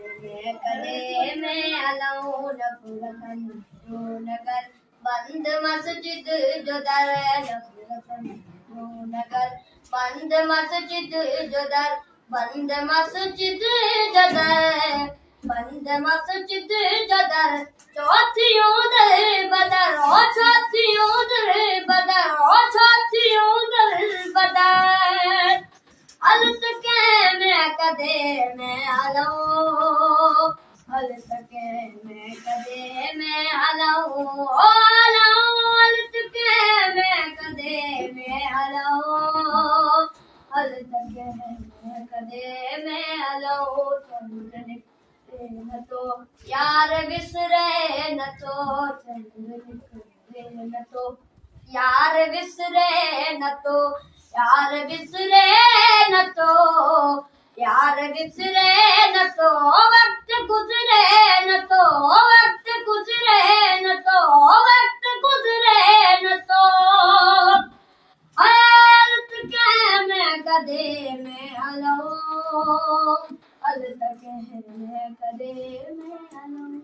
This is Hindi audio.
मैं कदे में अलाऊं नफरतन यूं नगर बंद मस्जिद जो दर नफरतन यूं नगर बंद मस्जिद जो दर बंद मस्जिद जो दर बंद मस्जिद जो दर चौथियों दर बदर ओ चौथियों दर बदर ओ चौथियों दर बदर अलत के मैं कदे में आलाऊं अलत के मैं कदे में आलाऊं अलत के मैं कदे में आलाऊं अलत के मैं कदे में आलाऊं चंद्र निकले न तो यार विसरे न तो चंद्र निकले न तो यार विसरे न तो यार विसरे न तो यार विसरे न तो वक्त गुजरे न तो वक्त गुजरे न तो वक्त गुजरे न तो अलत के मैं कदे में आलाऊं अलत के मैं कदे में आलाऊं।